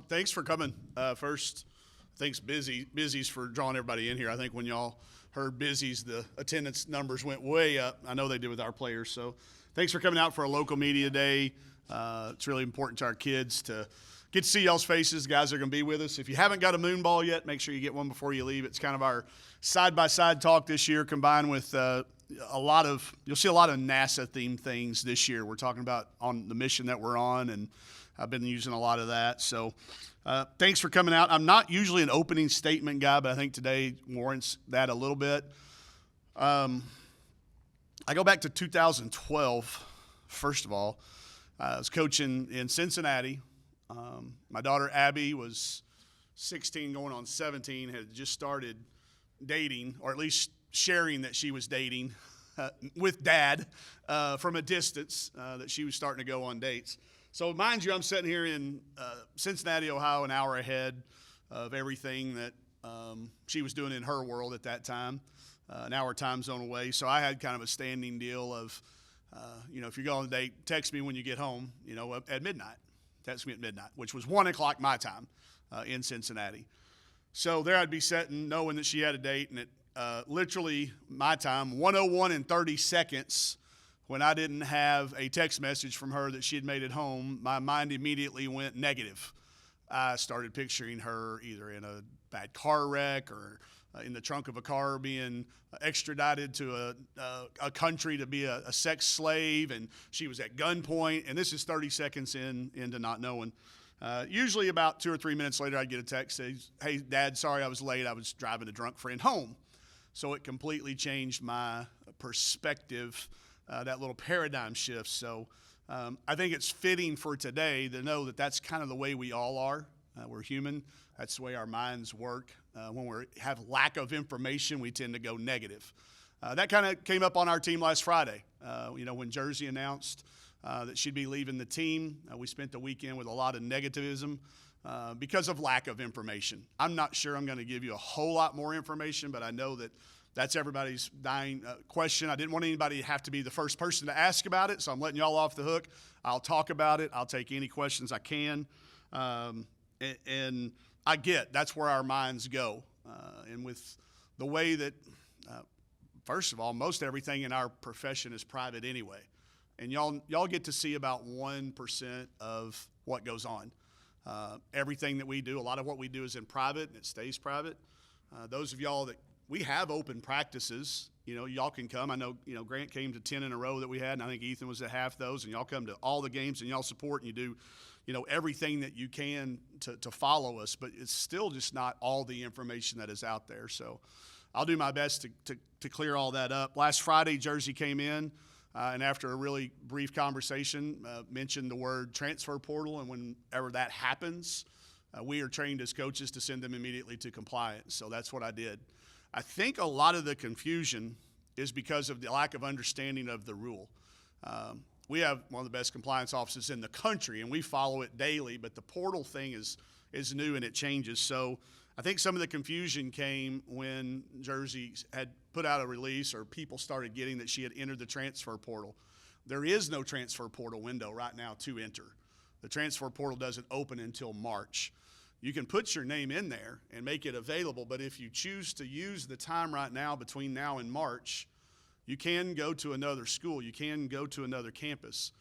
thanks for coming. First, thanks Busy's for drawing everybody in here. I think when y'all heard Busy's, the attendance numbers went way up. I know they did with our players. So thanks for coming out for a local media day. It's really important to our kids to get to see y'all's faces. Guys are going to be with us. If you haven't got a moon ball yet, make sure you get one before you leave. It's kind of our side-by-side talk this year, combined with you'll see a lot of NASA-themed things this year. We're talking about on the mission that we're on, and I've been using a lot of that. So thanks for coming out. I'm not usually an opening statement guy, but I think today warrants that a little bit. I go back to 2012, first of all. I was coaching in Cincinnati. My daughter Abby was 16 going on 17, had just started dating, or at least sharing that she was dating with Dad from a distance, that she was starting to go on dates. So mind you, I'm sitting here in Cincinnati, Ohio, an hour ahead of everything that she was doing in her world at that time, an hour time zone away. So I had kind of a standing deal of, if you're going on a date, text me when you get home, at midnight. Text me at midnight, which was 1 o'clock my time in Cincinnati. So there I'd be sitting knowing that she had a date, and at literally my time, 1:01 and 30 seconds, when I didn't have a text message from her that she had made it home, my mind immediately went negative. I started picturing her either in a bad car wreck or in the trunk of a car being extradited to a country to be a sex slave, and she was at gunpoint, and this is 30 seconds into not knowing. Usually about 2 or 3 minutes later, I'd get a text saying, "Hey, Dad, sorry I was late. I was driving a drunk friend home." So it completely changed my perspective, that little paradigm shift. So I think it's fitting for today to know that that's kind of the way we all are. We're human. That's the way our minds work. When we have lack of information, we tend to go negative. That kind of came up on our team last Friday. When Jersey announced that she'd be leaving the team, we spent the weekend with a lot of negativism because of lack of information. I'm not sure I'm going to give you a whole lot more information, but I know that that's everybody's dying question. I didn't want anybody to have to be the first person to ask about it, so I'm letting y'all off the hook. I'll talk about it. I'll take any questions I can. And I get that's where our minds go. And with the way that, first of all, most everything in our profession is private anyway. And y'all get to see about 1% of what goes on. Everything that we do, a lot of what we do is in private, and it stays private. Those of y'all that we have open practices, y'all can come. I know, Grant came to 10 in a row that we had, and I think Ethan was at half those, and y'all come to all the games, and y'all support, and you do, everything that you can to follow us, but it's still just not all the information that is out there. So I'll do my best to clear all that up. Last Friday, Jersey came in, and after a really brief conversation, mentioned the word transfer portal, and whenever that happens, we are trained as coaches to send them immediately to compliance. So that's what I did. I think a lot of the confusion is because of the lack of understanding of the rule. We have one of the best compliance offices in the country, and we follow it daily, but the portal thing is new and it changes. So I think some of the confusion came when Jersey had put out a release, or people started getting that she had entered the transfer portal. There is no transfer portal window right now to enter. The transfer portal doesn't open until March. You can put your name in there and make it available, but if you choose to use the time right now between now and March, you can go to another school. You can go to another campus,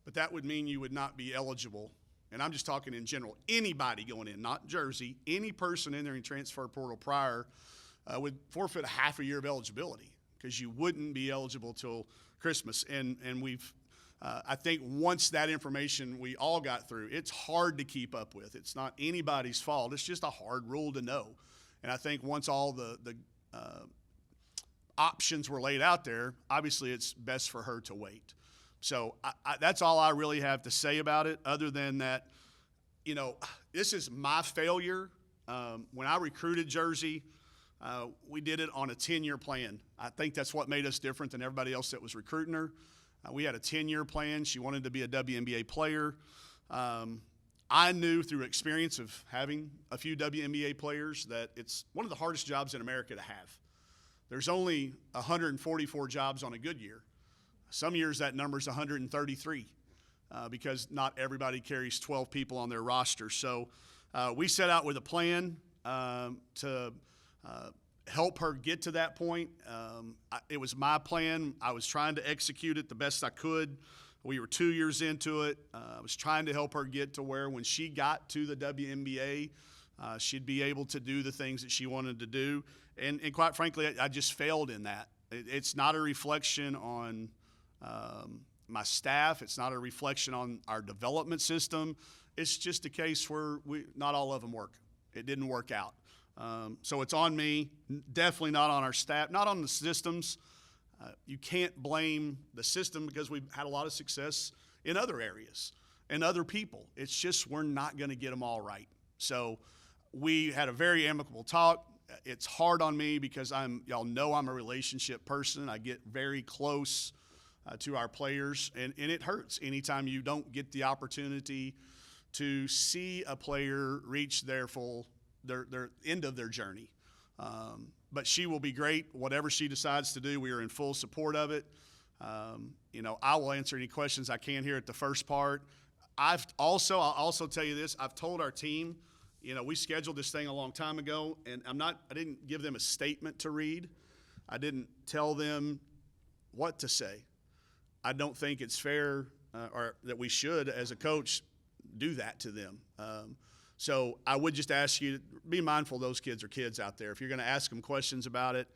but that would mean you would not be eligible. And I'm just talking in general. Anybody going in, not Jersey, any person entering transfer portal prior would forfeit half a year of eligibility because you wouldn't be eligible till Christmas. And we've I think once that information we all got through, it's hard to keep up with. It's not anybody's fault. It's just a hard rule to know. And I think once all the options were laid out there, obviously it's best for her to wait. So that's all I really have to say about it, other than that, this is my failure. When I recruited Jersey, we did it on a 10-year plan. I think that's what made us different than everybody else that was recruiting her. We had a 10-year plan. She wanted to be a WNBA player. I knew through experience of having a few WNBA players that it's one of the hardest jobs in America to have. There's only 144 jobs on a good year. Some years that number's 133 because not everybody carries 12 people on their roster. So we set out with a plan to help her get to that point. It was my plan. I was trying to execute it the best I could. We were 2 years into it. I was trying to help her get to where when she got to the WNBA, she'd be able to do the things that she wanted to do. And quite frankly, I just failed in that. It's not a reflection on my staff. It's not a reflection on our development system. It's just a case where not all of them work. It didn't work out. So it's on me, definitely not on our staff, not on the systems. You can't blame the system because we've had a lot of success in other areas and other people. It's just we're not going to get them all right. So we had a very amicable talk. It's hard on me because y'all know I'm a relationship person. I get very close to our players, and it hurts anytime you don't get the opportunity to see a player reach their end of their journey. But she will be great. Whatever she decides to do, we are in full support of it. I will answer any questions I can here at the first part. I'll also tell you this. I've told our team, we scheduled this thing a long time ago, and I didn't give them a statement to read. I didn't tell them what to say. I don't think it's fair or that we should, as a coach, do that to them. So I would just ask you to be mindful those kids are kids out there. If you're going to ask them questions about it,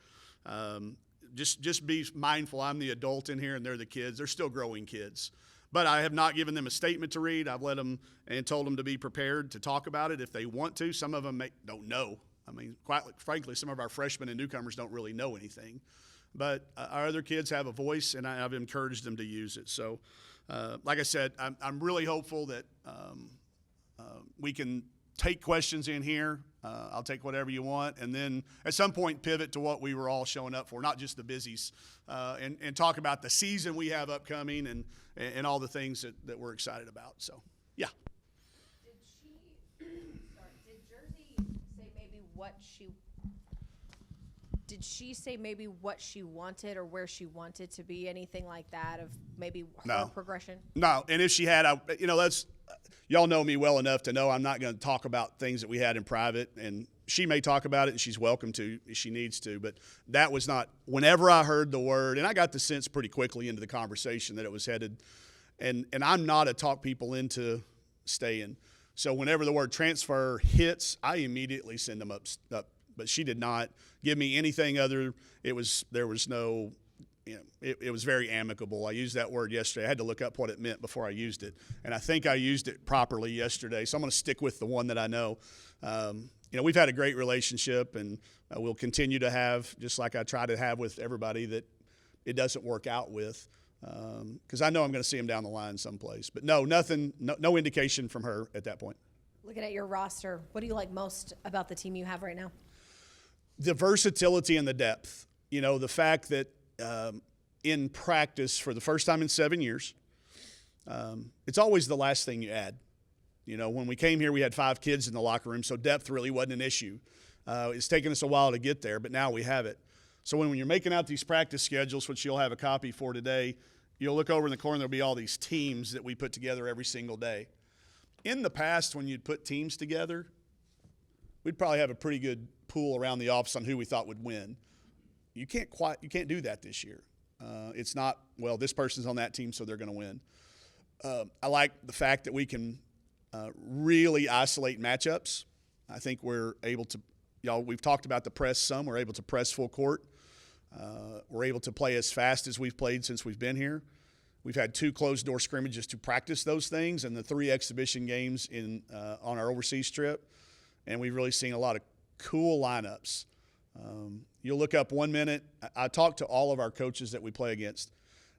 just be mindful. I'm the adult in here and they're the kids. They're still growing kids. But I have not given them a statement to read. I've let them and told them to be prepared to talk about it if they want to. Some of them don't know. I mean, quite frankly, some of our freshmen and newcomers don't really know anything. But our other kids have a voice, and I've encouraged them to use it. So, like I said, I'm really hopeful that we can take questions in here. I'll take whatever you want, and then at some point pivot to what we were all showing up for, not just the busies, and talk about the season we have upcoming and all the things that we're excited about. So, yeah. Did Jersey say maybe what she wanted or where she wanted to be, anything like that, of maybe her progression? No, and if she had, that's y'all know me well enough to know I'm not going to talk about things that we had in private, and she may talk about it, and she's welcome to if she needs to, but that was not, whenever I heard the word, and I got the sense pretty quickly into the conversation that it was headed, and I'm not a talk people into staying. So whenever the word transfer hits, I immediately send them up. But she did not give me anything other. There was no, it was very amicable. I used that word yesterday. I had to look up what it meant before I used it. And I think I used it properly yesterday. So I'm going to stick with the one that I know. We've had a great relationship, and we'll continue to have, just like I try to have with everybody that it doesn't work out with. Because I know I'm going to see him down the line someplace. But no indication from her at that point. Looking at your roster, what do you like most about the team you have right now? The versatility and the depth. The fact that in practice for the first time in 7 years, it's always the last thing you add. When we came here, we had 5 kids in the locker room, so depth really wasn't an issue. It's taken us a while to get there, but now we have it. So when you're making out these practice schedules, which you'll have a copy for today, you'll look over in the corner, there'll be all these teams that we put together every single day. In the past, when you'd put teams together, we'd probably have a pretty good pool around the office on who we thought would win. You can't do that this year. It's not, well, this person's on that team, so they're going to win. I like the fact that we can really isolate matchups. I think we're able to, we've talked about the press some. We're able to press full court. We're able to play as fast as we've played since we've been here. We've had 2 closed-door scrimmages to practice those things and the 3 exhibition games on our overseas trip. And we've really seen a lot of cool lineups. You'll look up 1 minute. I talked to all of our coaches that we play against.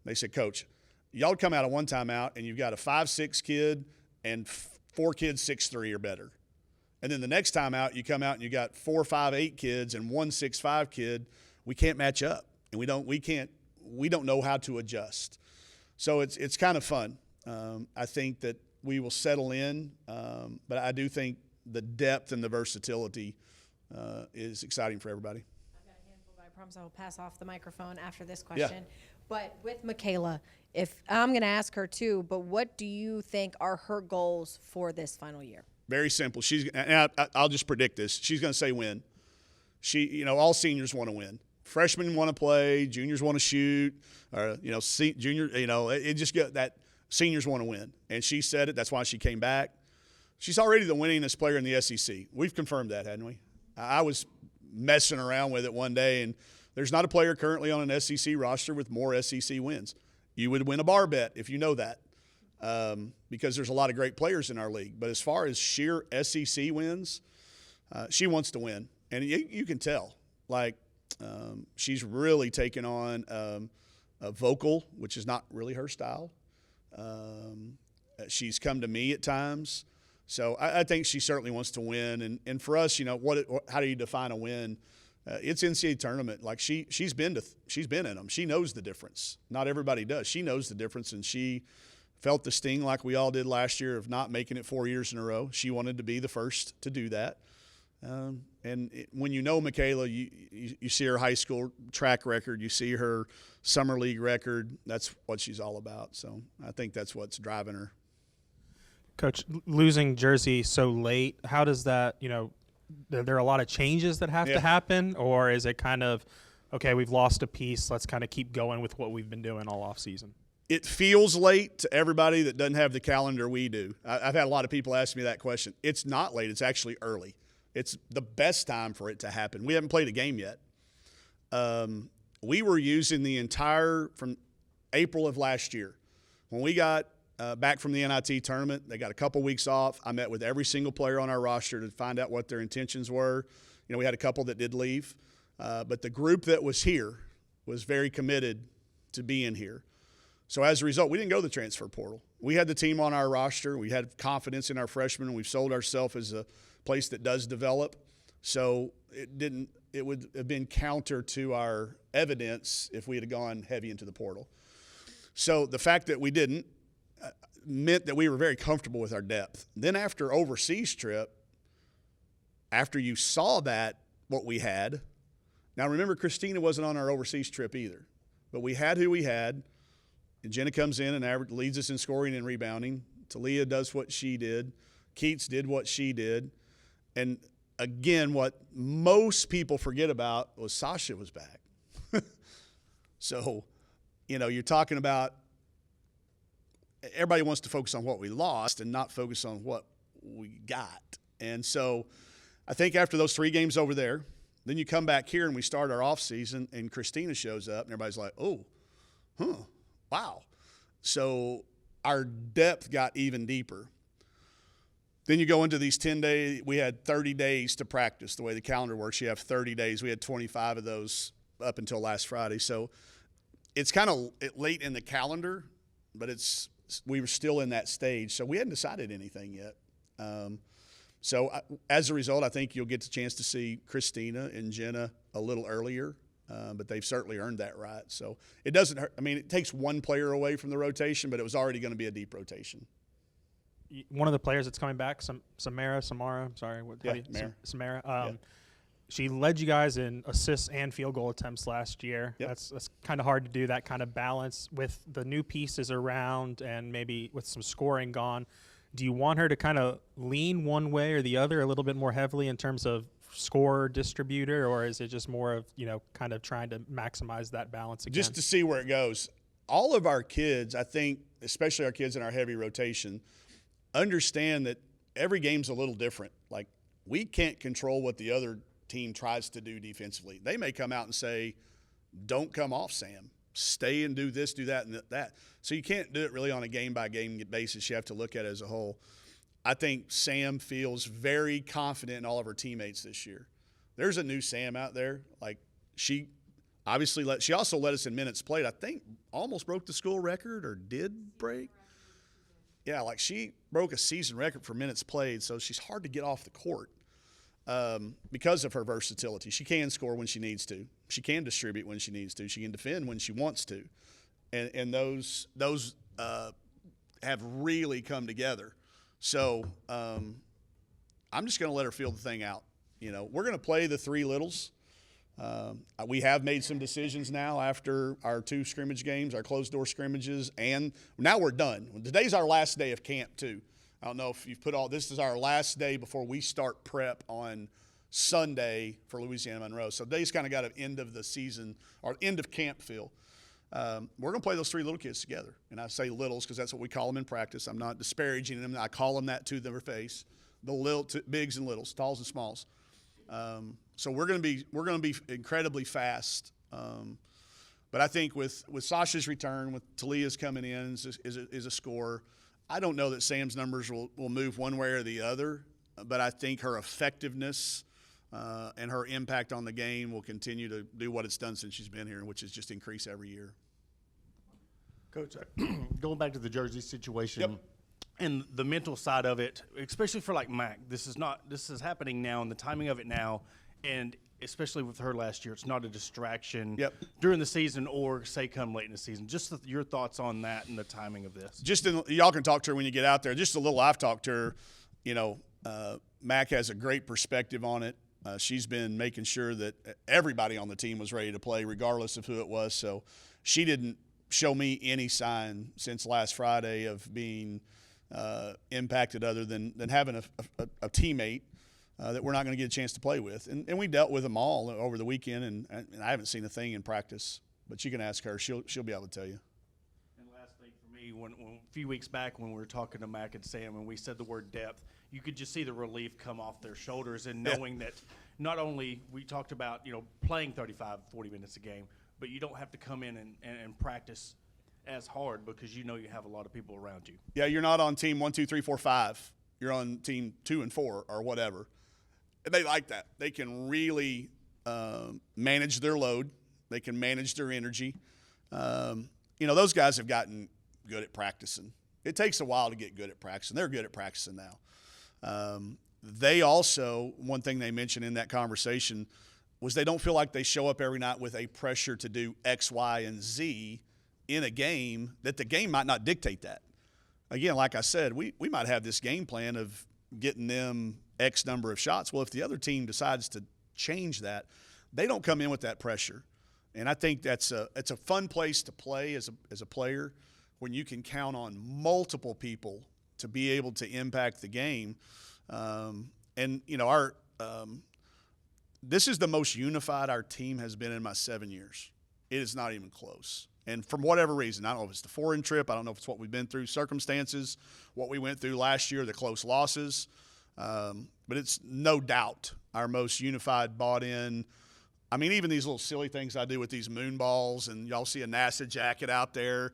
They said, Coach, y'all come out of one timeout and you've got a 5'6" kid and 4 kids 6'3" or better. And then the next time out, you come out and you got 4 5'8" kids and 1 6'5" kid. We can't match up, and we don't know how to adjust. So it's kind of fun. I think that we will settle in, but I do think the depth and the versatility is exciting for everybody. I've got a handful, but I promise I will pass off the microphone after this question. Yeah. But with Michaela, if I'm going to ask her too, but what do you think are her goals for this final year? Very simple. I'll just predict this. She's going to say win. All seniors want to win. Freshmen want to play. Juniors want to shoot. Or, junior. It just get that seniors want to win. And she said it. That's why she came back. She's already the winningest player in the SEC. We've confirmed that, hadn't we? I was messing around with it one day, and there's not a player currently on an SEC roster with more SEC wins. You would win a bar bet if you know that, because there's a lot of great players in our league. But as far as sheer SEC wins, she wants to win. And you can tell. She's really taken on a vocal, which is not really her style. She's come to me at times. So I think she certainly wants to win. And for us, how do you define a win? It's NCAA tournament. She's been in them. She knows the difference. Not everybody does. She knows the difference, and she felt the sting like we all did last year of not making it 4 years in a row. She wanted to be the first to do that. When you know Michaela, you see her high school track record, you see her summer league record. That's what she's all about. So I think that's what's driving her. Coach, losing Jersey so late, how does that, there are a lot of changes that have to happen, or is it kind of, okay, we've lost a piece, let's kind of keep going with what we've been doing all off season? It feels late to everybody that doesn't have the calendar we do. I've had a lot of people ask me that question. It's not late. It's actually early. It's the best time for it to happen. We haven't played a game yet. We were using from April of last year. When we got back from the NIT tournament, they got a couple weeks off. I met with every single player on our roster to find out what their intentions were. We had a couple that did leave. But the group that was here was very committed to being here. So as a result, we didn't go to the transfer portal. We had the team on our roster. We had confidence in our freshmen. We've sold ourselves as a place that does develop. So it would have been counter to our evidence if we had gone heavy into the portal. So the fact that we didn't meant that we were very comfortable with our depth. Then after overseas trip, after you saw what we had, now remember Christina wasn't on our overseas trip either, but we had who we had, and Jenna comes in and leads us in scoring and rebounding. Talia does what she did. Keats did what she did. And again, what most people forget about was Sasha was back. So, you're talking about everybody wants to focus on what we lost and not focus on what we got. And so I think after those 3 games over there, then you come back here and we start our off season and Christina shows up and everybody's like, wow. So our depth got even deeper. Then you go into these 10-day, we had 30 days to practice. The way the calendar works, you have 30 days. We had 25 of those up until last Friday. So it's kind of late in the calendar, but we were still in that stage. So we hadn't decided anything yet. As a result, I think you'll get the chance to see Christina and Jenna a little earlier, but they've certainly earned that right. So it doesn't hurt. I mean, it takes one player away from the rotation, but it was already going to be a deep rotation. One of the players that's coming back, Samara. She led you guys in assists and field goal attempts last year. Yep. That's kind of hard to do, that kind of balance with the new pieces around and maybe with some scoring gone. Do you want her to kind of lean one way or the other a little bit more heavily in terms of score distributor, or is it just more of, kind of trying to maximize that balance again? Just to see where it goes. All of our kids, I think, especially our kids in our heavy rotation, understand that every game's a little different. Like, we can't control what the other team tries to do defensively. They may come out and say, don't come off, Sam. Stay and do this, do that, and that. So you can't do it really on a game-by-game basis. You have to look at it as a whole. I think Sam feels very confident in all of her teammates this year. There's a new Sam out there. Like, she also led us in minutes played. I think almost broke the school record, or did break. Yeah, she broke a season record for minutes played, so she's hard to get off the court. Because of her versatility. She can score when she needs to. She can distribute when she needs to. She can defend when she wants to. And those have really come together. So I'm just going to let her feel the thing out. We're going to play the 3 littles. We have made some decisions now after our 2 scrimmage games, our closed-door scrimmages, and now we're done. Today's our last day of camp, too. I don't know if you've this is our last day before we start prep on Sunday for Louisiana Monroe. So they's kind of got an end of the season or end of camp feel. We're going to play those 3 little kids together. And I say littles because that's what we call them in practice. I'm not disparaging them. I call them that to their face. The bigs and littles, talls and smalls. So we're going to be incredibly fast. But I think with Sasha's return, with Talia's coming in is a scorer, I don't know that Sam's numbers will move one way or the other, but I think her effectiveness and her impact on the game will continue to do what it's done since she's been here, which is just increase every year. Coach, going back to the Jersey situation. Yep. And the mental side of it, especially for like Mac, this is happening now, and the timing of it now, and especially with her last year, it's not a distraction during the season or say come late in the season. Just your thoughts on that and the timing of this. Y'all can talk to her when you get out there. Just a little I've talked to her. Mac has a great perspective on it. She's been making sure that everybody on the team was ready to play, regardless of who it was. So she didn't show me any sign since last Friday of being impacted other than having a teammate that we're not going to get a chance to play with. And we dealt with them all over the weekend, and I haven't seen a thing in practice. But you can ask her. She'll be able to tell you. And last thing for me, when a few weeks back when we were talking to Mac and Sam and we said the word depth, you could just see the relief come off their shoulders and knowing that not only we talked about, playing 35, 40 minutes a game, but you don't have to come in and practice as hard because you have a lot of people around you. Yeah, you're not on team 1, 2, 3, 4, 5. You're on team 2 and 4 or whatever. And they like that. They can really manage their load. They can manage their energy. Those guys have gotten good at practicing. It takes a while to get good at practicing. They're good at practicing now. They also, one thing they mentioned in that conversation was they don't feel like they show up every night with a pressure to do X, Y, and Z in a game, that the game might not dictate that. Again, like I said, we might have this game plan of getting them X number of shots. Well, if the other team decides to change that, they don't come in with that pressure. And I think it's a fun place to play as a player when you can count on multiple people to be able to impact the game. This is the most unified our team has been in my 7 years. It is not even close. And from whatever reason, I don't know if it's the foreign trip, I don't know if it's what we've been through, circumstances, what we went through last year, the close losses, but it's no doubt our most unified, bought in. I mean, even these little silly things I do with these moon balls, and y'all see a NASA jacket out there.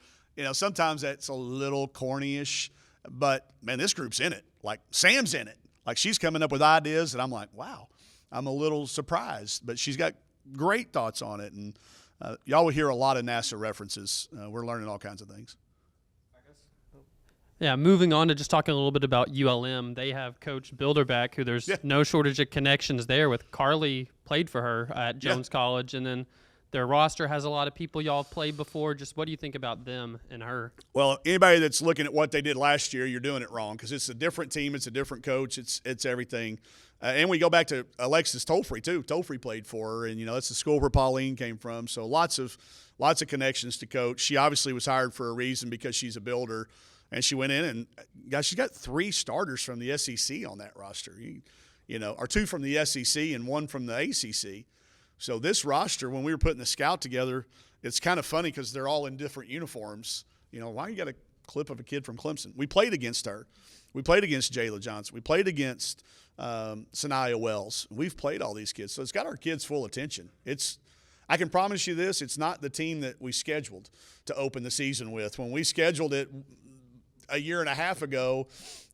Sometimes that's a little corny-ish, but, man, this group's in it. Like, Sam's in it. Like, she's coming up with ideas, and I'm like, wow, I'm a little surprised. But she's got great thoughts on it, and y'all will hear a lot of NASA references. We're learning all kinds of things. Yeah, moving on to just talking a little bit about ULM. They have Coach Bilderbeck, who there's no shortage of connections there with. Carly played for her at Jones College, and then their roster has a lot of people y'all played before. Just what do you think about them and her? Well, anybody that's looking at what they did last year, you're doing it wrong because it's a different team, it's a different coach, it's everything. And we go back to Alexis Tolfree too. Tolfree played for her, and that's the school where Pauline came from. So lots of connections to Coach. She obviously was hired for a reason because she's a builder, and she went in and guys, she's got 3 starters from the SEC on that roster. Or 2 from the SEC and 1 from the ACC. So this roster, when we were putting the scout together, it's kind of funny because they're all in different uniforms. Why you got a clip of a kid from Clemson? We played against her. We played against Jayla Johnson. We played against Sanaya Wells. We've played all these kids. So it's got our kids' full attention. I can promise you this, it's not the team that we scheduled to open the season with. When we scheduled it a year and a half ago,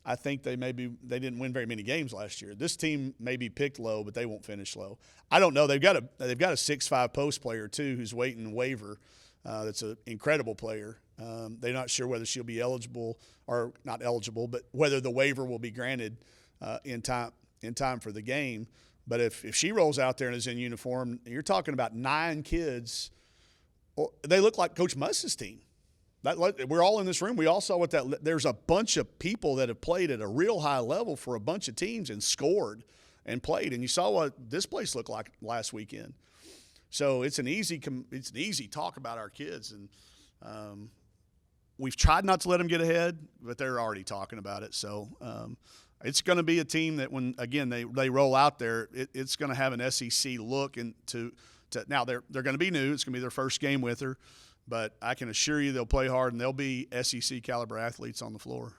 I think they didn't win very many games last year. This team may be picked low, but they won't finish low. I don't know. They've got a 6'5" post player too who's waiting waiver. That's an incredible player. They're not sure whether she'll be eligible or not eligible, but whether the waiver will be granted in time for the game. But if she rolls out there and is in uniform, you're talking about 9 kids. They look like Coach Muss's team. We're all in this room. We all saw what that – there's a bunch of people that have played at a real high level for a bunch of teams and scored and played. And you saw what this place looked like last weekend. So it's an easy talk about our kids. And we've tried not to let them get ahead, but they're already talking about it. So it's going to be a team that when, again, they roll out there, it's going to have an SEC look. And now they're going to be new. It's going to be their first game with her. But I can assure you they'll play hard, and they'll be SEC caliber athletes on the floor.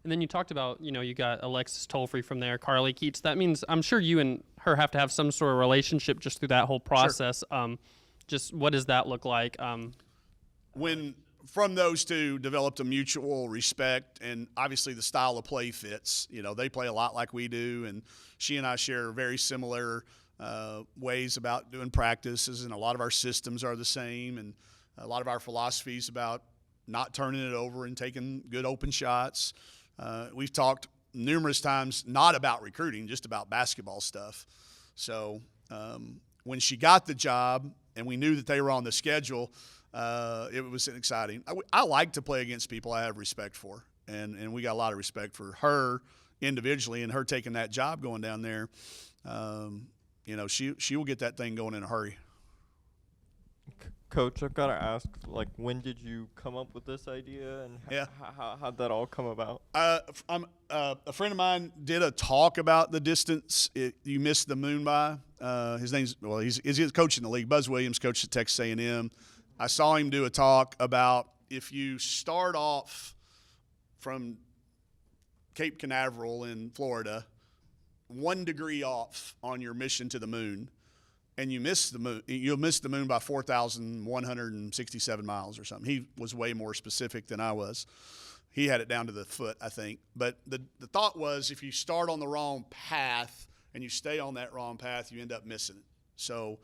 And then you talked about, you got Alexis Tolfrey from there, Carly Keats. That means I'm sure you and her have to have some sort of relationship just through that whole process. Sure. Just what does that look like? When from those two developed a mutual respect, and obviously the style of play fits. They play a lot like we do, and she and I share very similar ways about doing practices, and a lot of our systems are the same, and a lot of our philosophies about not turning it over and taking good open shots. We've talked numerous times not about recruiting, just about basketball stuff. So when she got the job and we knew that they were on the schedule, it was exciting. I like to play against people I have respect for, and we got a lot of respect for her individually, and her taking that job going down there. She will get that thing going in a hurry. Coach, I've got to ask, when did you come up with this idea, and how'd that all come about? A friend of mine did a talk about the distance you missed the moon by. His name's he's coaching the league. Buzz Williams coached at Texas A&M. I saw him do a talk about if you start off from Cape Canaveral in Florida, 1 degree off on your mission to the moon, and you miss the moon, you'll miss the moon by 4,167 miles or something. He was way more specific than I was. He had it down to the foot, I think. But the thought was if you start on the wrong path and you stay on that wrong path, you end up missing it. So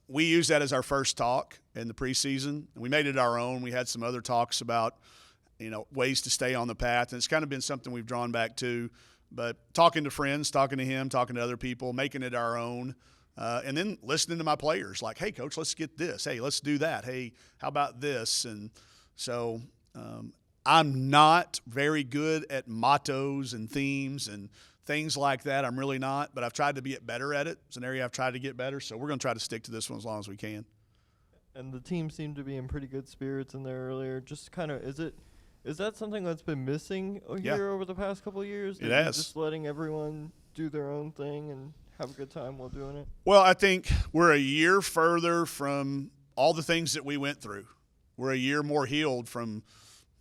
we used that as our first talk in the preseason. We made it our own. We had some other talks about, ways to stay on the path. And it's kind of been something we've drawn back to. But talking to friends, talking to him, talking to other people, making it our own. And then listening to my players like, hey, Coach, let's get this. Hey, let's do that. Hey, how about this? And so I'm not very good at mottos and themes and things like that. I'm really not, but I've tried to get better at it. It's an area I've tried to get better, so we're going to try to stick to this one as long as we can. And the team seemed to be in pretty good spirits in there earlier. Just kind of, is that something that's been missing here over the past couple of years? It has. Just letting everyone do their own thing and have a good time while doing it? Well, I think we're a year further from all the things that we went through. We're a year more healed from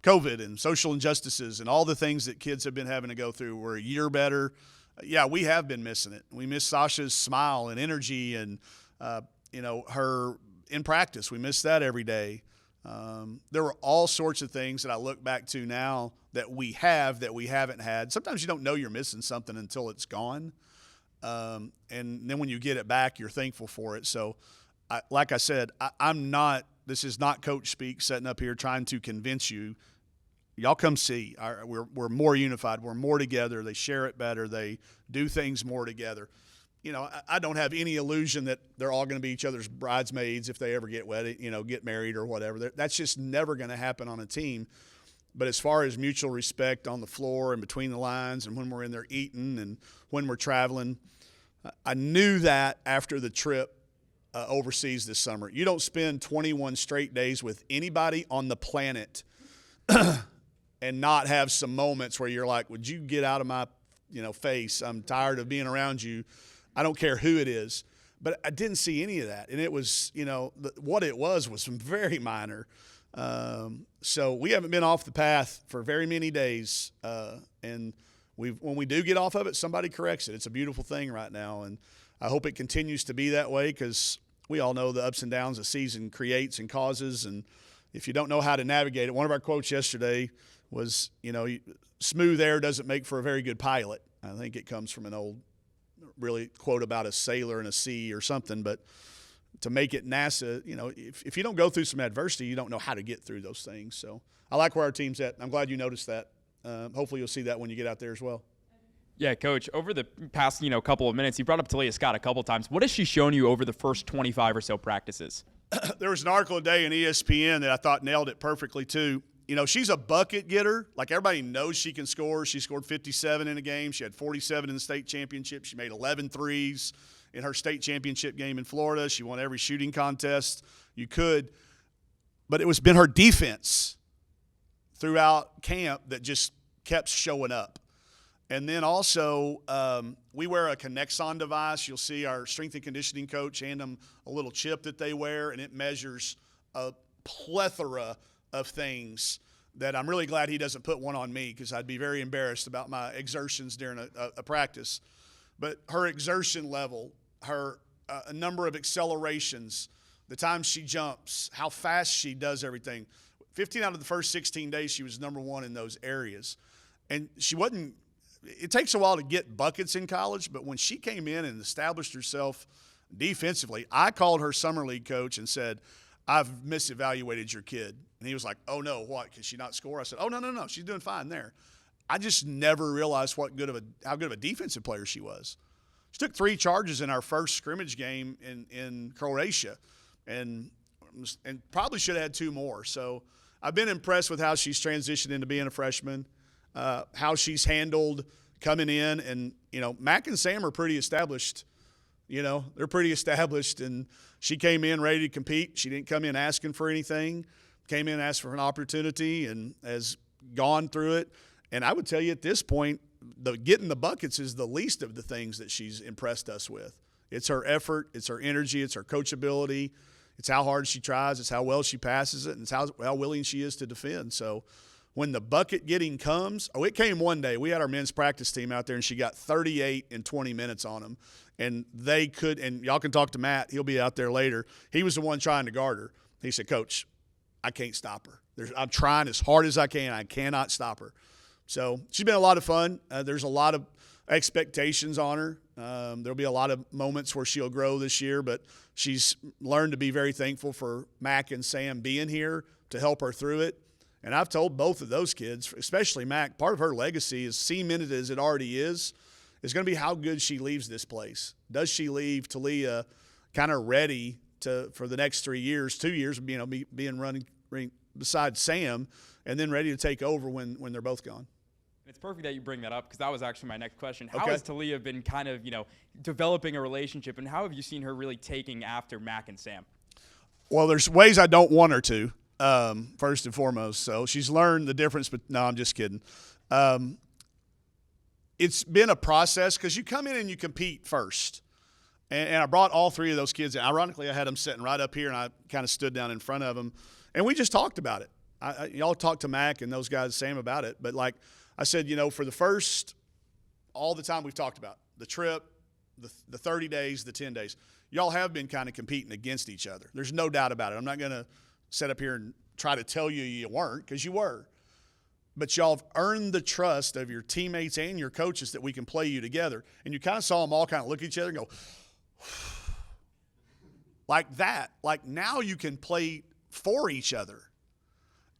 COVID and social injustices and all the things that kids have been having to go through. We're a year better. Yeah, we have been missing it. We miss Sasha's smile and energy and, her in practice. We miss that every day. There were all sorts of things that I look back to now that we haven't had. Sometimes you don't know you're missing something until it's gone. And then when you get it back, you're thankful for it. So, like I said, I'm not – this is not coach speak sitting up here trying to convince you. Y'all come see. We're more unified. We're more together. They share it better. They do things more together. I don't have any illusion that they're all going to be each other's bridesmaids if they ever get wedded, get married or whatever. That's just never going to happen on a team. But as far as mutual respect on the floor and between the lines and when we're in there eating and when we're traveling, I knew that after the trip overseas this summer. You don't spend 21 straight days with anybody on the planet and not have some moments where you're like, would you get out of my face? I'm tired of being around you. I don't care who it is. But I didn't see any of that. And it was, what it was very minor. So we haven't been off the path for very many days, and when we do get off of it, somebody corrects it. It's a beautiful thing right now, and I hope it continues to be that way because we all know the ups and downs a season creates and causes, and if you don't know how to navigate it, one of our quotes yesterday was, smooth air doesn't make for a very good pilot. I think it comes from an old really quote about a sailor in a sea or something, but to make it NASA, if you don't go through some adversity, you don't know how to get through those things. So I like where our team's at. I'm glad you noticed that. Hopefully you'll see that when you get out there as well. Yeah, Coach, over the past, couple of minutes, you brought up Talia Scott a couple times. What has she shown you over the first 25 or so practices? There was an article today in ESPN that I thought nailed it perfectly too. She's a bucket getter. Like everybody knows she can score. She scored 57 in a game. She had 47 in the state championship. She made 11 threes in her state championship game in Florida. She won every shooting contest you could. But it was been her defense throughout camp that just kept showing up. And then also, we wear a Connexon device. You'll see our strength and conditioning coach hand them a little chip that they wear, and it measures a plethora of things that I'm really glad he doesn't put one on me, because I'd be very embarrassed about my exertions during a practice. But her exertion level, her a number of accelerations, the time she jumps, how fast she does everything. 15 out of the first 16 days, she was number one in those areas. And she wasn't – it takes a while to get buckets in college, but when she came in and established herself defensively, I called her summer league coach and said, I've misevaluated your kid. And he was like, oh, no, what, can she not score? I said, oh, no, she's doing fine there. I just never realized how good of a defensive player she was. She took 3 charges in our first scrimmage game in Croatia and probably should have had 2 more. So I've been impressed with how she's transitioned into being a freshman, how she's handled coming in. And, Mac and Sam are pretty established. They're pretty established. And she came in ready to compete. She didn't come in asking for anything. Came in, asked for an opportunity, and has gone through it. And I would tell you at this point, getting the buckets is the least of the things that she's impressed us with. It's her effort, it's her energy, it's her coachability, it's how hard she tries, it's how well she passes it, and it's how willing she is to defend. So when the bucket getting comes, it came one day. We had our men's practice team out there, and she got 38 in 20 minutes on them. And they could, and y'all can talk to Matt, he'll be out there later. He was the one trying to guard her. He said, Coach, I can't stop her. I'm trying as hard as I can. I cannot stop her. So she's been a lot of fun. There's a lot of expectations on her. There'll be a lot of moments where she'll grow this year, but she's learned to be very thankful for Mac and Sam being here to help her through it. And I've told both of those kids, especially Mac, part of her legacy, is cemented as it already is going to be how good she leaves this place. Does she leave Talia kind of ready for the next 2 years, being running beside Sam, and then ready to take over when they're both gone? It's perfect that you bring that up, because that was actually my next question. How Okay. has Talia been kind of, developing a relationship, and how have you seen her really taking after Mac and Sam? Well, there's ways I don't want her to, first and foremost. So she's learned the difference, but no, I'm just kidding. It's been a process, because you come in and you compete first. And I brought all 3 of those kids in. Ironically, I had them sitting right up here, and I kind of stood down in front of them. And we just talked about it. Y'all talked to Mac and those guys, Sam, about it. But like I said, for the first, all the time we've talked about, the trip, the 30 days, the 10 days, y'all have been kind of competing against each other. There's no doubt about it. I'm not going to sit up here and try to tell you weren't, because you were. But y'all have earned the trust of your teammates and your coaches that we can play you together. And you kind of saw them all kind of look at each other and go, like that. Like now you can play for each other.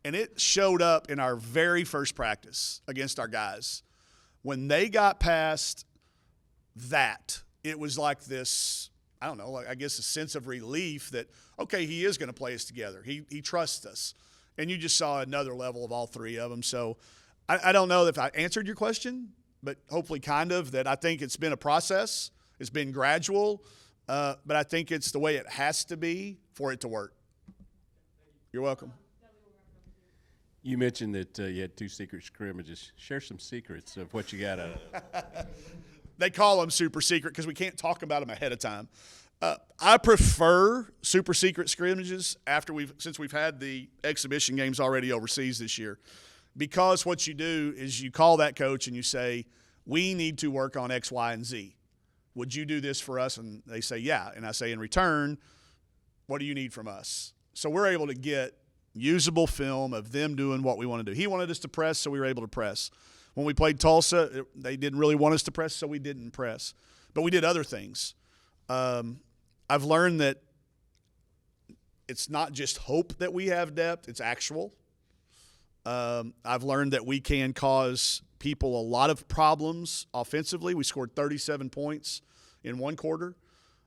And it showed up in our very first practice against our guys. When they got past that, it was like this, I don't know, I guess a sense of relief that, okay, he is going to play us together. He trusts us. And you just saw another level of all 3 of them. So I don't know if I answered your question, but hopefully kind of, that I think it's been a process. It's been gradual, but I think it's the way it has to be for it to work. You're welcome. You mentioned that you had 2 secret scrimmages. Share some secrets of what you got out of it. They call them super secret because we can't talk about them ahead of time. I prefer super secret scrimmages since we've had the exhibition games already overseas this year, because what you do is you call that coach and you say, we need to work on X, Y, and Z. Would you do this for us? And they say, yeah. And I say, in return, what do you need from us? So we're able to get usable film of them doing what we want to do. He wanted us to press, so we were able to press. When we played Tulsa, they didn't really want us to press, so we didn't press. But we did other things. I've learned that it's not just hope that we have depth, it's actual. I've learned that we can cause people a lot of problems offensively. We scored 37 points in one quarter.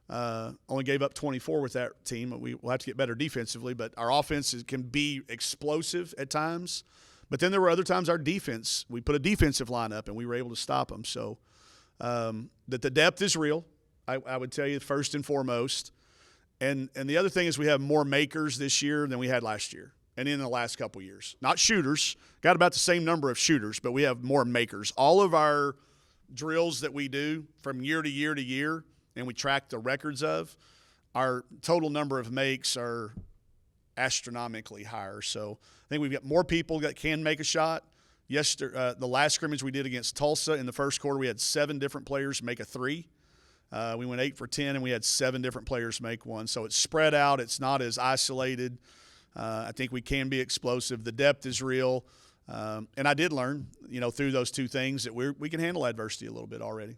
Only gave up 24 with that team. We'll have to get better defensively, but our offense can be explosive at times. But then there were other times our defense, we put a defensive line up and we were able to stop them. So that the depth is real, I would tell you, first and foremost. And the other thing is we have more makers this year than we had last year. and in the last couple years. Not shooters. Got about the same number of shooters, but we have more makers. All of our drills that we do from year to year to year, and we track the records of, our total number of makes are astronomically higher. So I think we've got more people that can make a shot. The last scrimmage we did against Tulsa in the first quarter, we had 7 different players make a 3. We went 8 for 10, and we had 7 different players make one. So it's spread out. It's not as isolated. I think we can be explosive. The depth is real. And I did learn, through those 2 things that we can handle adversity a little bit already.